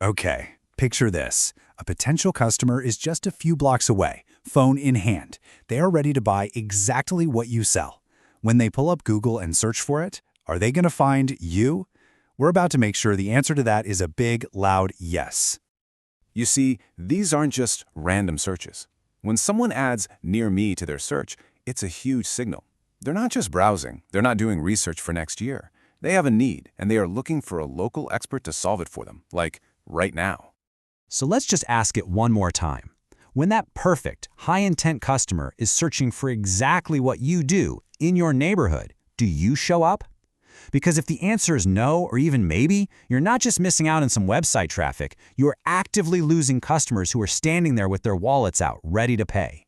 Okay, picture this. A potential customer is just a few blocks away, phone in hand. They are ready to buy exactly what you sell. When they pull up Google and search for it, are they going to find you? We're about to make sure the answer to that is a big, loud yes. You see, these aren't just random searches. When someone adds "near me" to their search, it's a huge signal. They're not just browsing, they're not doing research for next year. They have a need, and they are looking for a local expert to solve it for them, like right now. So let's just ask it one more time. When that perfect, high-intent customer is searching for exactly what you do in your neighborhood, do you show up? Because if the answer is no, or even maybe, you're not just missing out on some website traffic, you're actively losing customers who are standing there with their wallets out, ready to pay.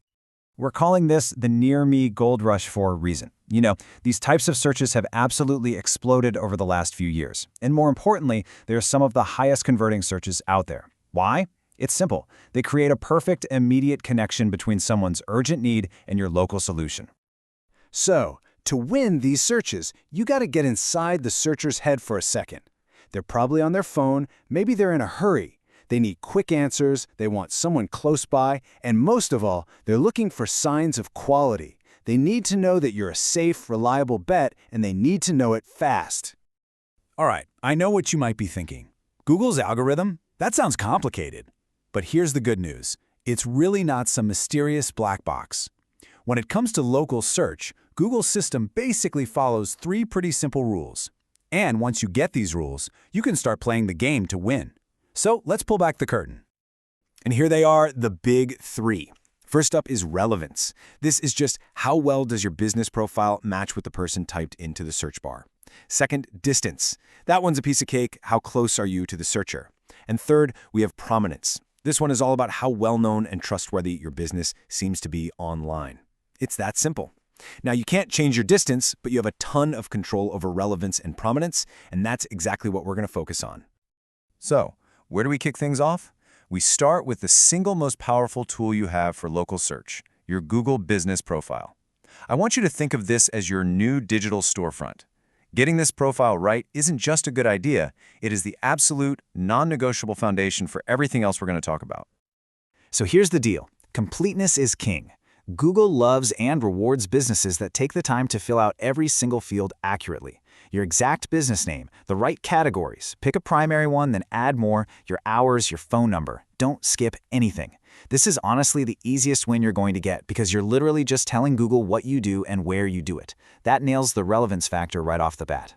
We're calling this the near me gold rush for a reason. You know, these types of searches have absolutely exploded over the last few years. And more importantly, they are some of the highest converting searches out there. Why? It's simple. They create a perfect, immediate connection between someone's urgent need and your local solution. So, to win these searches, you got to get inside the searcher's head for a second. They're probably on their phone, maybe they're in a hurry. They need quick answers, they want someone close by, and most of all, they're looking for signs of quality. They need to know that you're a safe, reliable bet, and they need to know it fast. All right, I know what you might be thinking. Google's algorithm? That sounds complicated. But here's the good news. It's really not some mysterious black box. When it comes to local search, Google's system basically follows 3 pretty simple rules. And once you get these rules, you can start playing the game to win. So let's pull back the curtain. And here they are, the big 3. First up is relevance. This is just how well does your business profile match with the person typed into the search bar. Second, distance. That one's a piece of cake. How close are you to the searcher? And third, we have prominence. This one is all about how well-known and trustworthy your business seems to be online. It's that simple. Now, you can't change your distance, but you have a ton of control over relevance and prominence, and that's exactly what we're going to focus on. So, where do we kick things off? We start with the single most powerful tool you have for local search, your Google Business Profile. I want you to think of this as your new digital storefront. Getting this profile right isn't just a good idea, it is the absolute, non-negotiable foundation for everything else we're going to talk about. So here's the deal. Completeness is king. Google loves and rewards businesses that take the time to fill out every single field accurately. Your exact business name, the right categories, pick a primary one, then add more, your hours, your phone number. Don't skip anything. This is honestly the easiest win you're going to get because you're literally just telling Google what you do and where you do it. That nails the relevance factor right off the bat.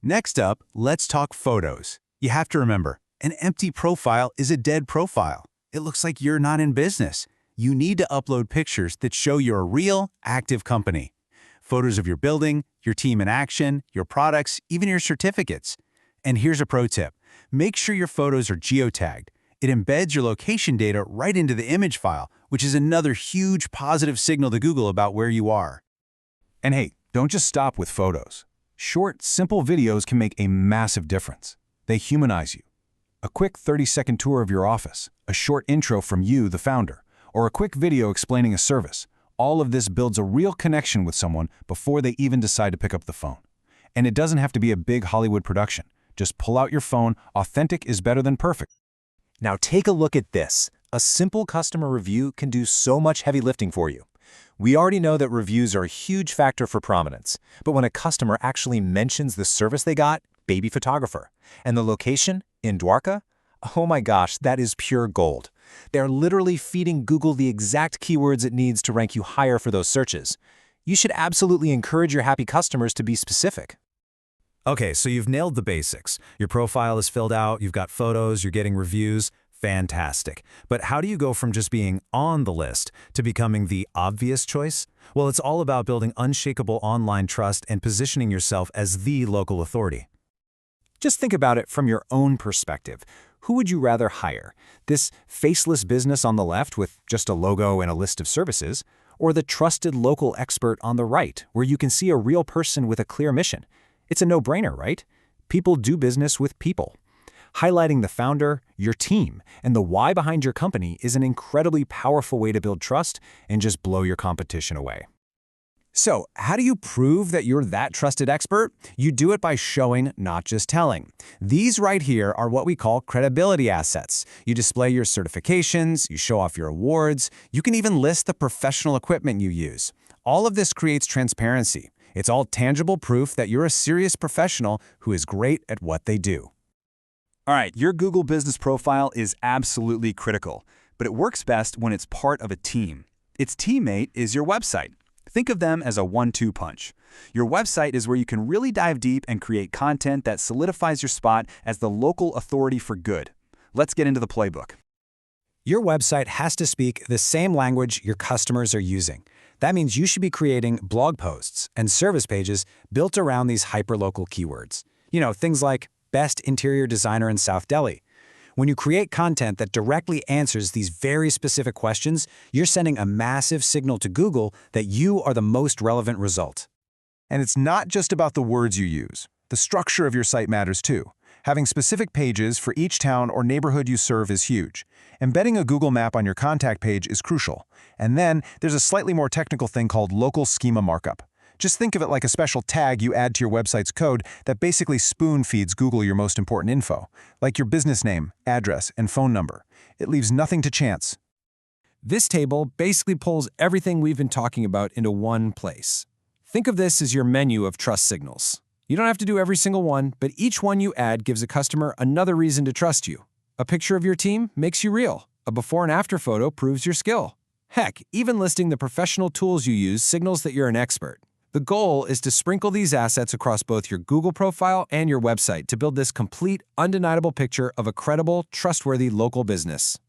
Next up, let's talk photos. You have to remember, an empty profile is a dead profile. It looks like you're not in business. You need to upload pictures that show you're a real, active company. Photos of your building, your team in action, your products, even your certificates. And here's a pro tip. Make sure your photos are geotagged. It embeds your location data right into the image file, which is another huge positive signal to Google about where you are. And hey, don't just stop with photos. Short, simple videos can make a massive difference. They humanize you. A quick 30-second tour of your office, a short intro from you, the founder, or a quick video explaining a service. All of this builds a real connection with someone before they even decide to pick up the phone. And it doesn't have to be a big Hollywood production. Just pull out your phone. Authentic is better than perfect. Now take a look at this. A simple customer review can do so much heavy lifting for you. We already know that reviews are a huge factor for prominence, but when a customer actually mentions the service they got, baby photographer, and the location, in Dwarka, oh my gosh, that is pure gold. They're literally feeding Google the exact keywords it needs to rank you higher for those searches. You should absolutely encourage your happy customers to be specific. Okay, so you've nailed the basics. Your profile is filled out, you've got photos, you're getting reviews. Fantastic. But how do you go from just being on the list to becoming the obvious choice? Well, it's all about building unshakable online trust and positioning yourself as the local authority. Just think about it from your own perspective. Who would you rather hire? This faceless business on the left with just a logo and a list of services, or the trusted local expert on the right, where you can see a real person with a clear mission? It's a no-brainer, right? People do business with people. Highlighting the founder, your team, and the why behind your company is an incredibly powerful way to build trust and just blow your competition away. So, how do you prove that you're that trusted expert? You do it by showing, not just telling. These right here are what we call credibility assets. You display your certifications, you show off your awards, you can even list the professional equipment you use. All of this creates transparency. It's all tangible proof that you're a serious professional who is great at what they do. All right, your Google business profile is absolutely critical, but it works best when it's part of a team. Its teammate is your website. Think of them as a 1-2 punch. Your website is where you can really dive deep and create content that solidifies your spot as the local authority for good. Let's get into the playbook. Your website has to speak the same language your customers are using. That means you should be creating blog posts and service pages built around these hyperlocal keywords. Things like best interior designer in South Delhi. When you create content that directly answers these very specific questions, you're sending a massive signal to Google that you are the most relevant result. And it's not just about the words you use. The structure of your site matters too. Having specific pages for each town or neighborhood you serve is huge. Embedding a Google map on your contact page is crucial. And then there's a slightly more technical thing called local schema markup. Just think of it like a special tag you add to your website's code that basically spoon-feeds Google your most important info, like your business name, address, and phone number. It leaves nothing to chance. This table basically pulls everything we've been talking about into one place. Think of this as your menu of trust signals. You don't have to do every single one, but each one you add gives a customer another reason to trust you. A picture of your team makes you real. A before and after photo proves your skill. Heck, even listing the professional tools you use signals that you're an expert. The goal is to sprinkle these assets across both your Google profile and your website to build this complete, undeniable picture of a credible, trustworthy local business.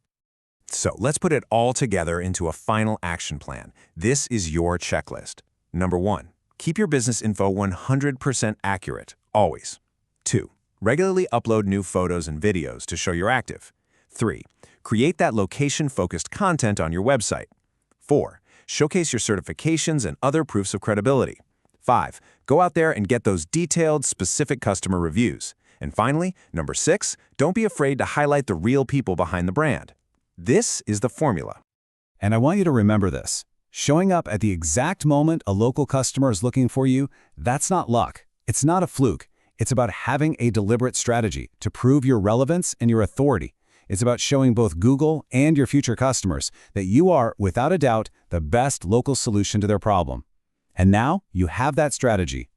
So let's put it all together into a final action plan. This is your checklist. Number 1, keep your business info 100% accurate, always. 2, regularly upload new photos and videos to show you're active. 3, create that location-focused content on your website. 4, showcase your certifications and other proofs of credibility. 5, go out there and get those detailed, specific customer reviews. And finally, number 6, don't be afraid to highlight the real people behind the brand. This is the formula. And I want you to remember this. Showing up at the exact moment a local customer is looking for you, that's not luck. It's not a fluke. It's about having a deliberate strategy to prove your relevance and your authority. It's about showing both Google and your future customers that you are, without a doubt, the best local solution to their problem. And now you have that strategy.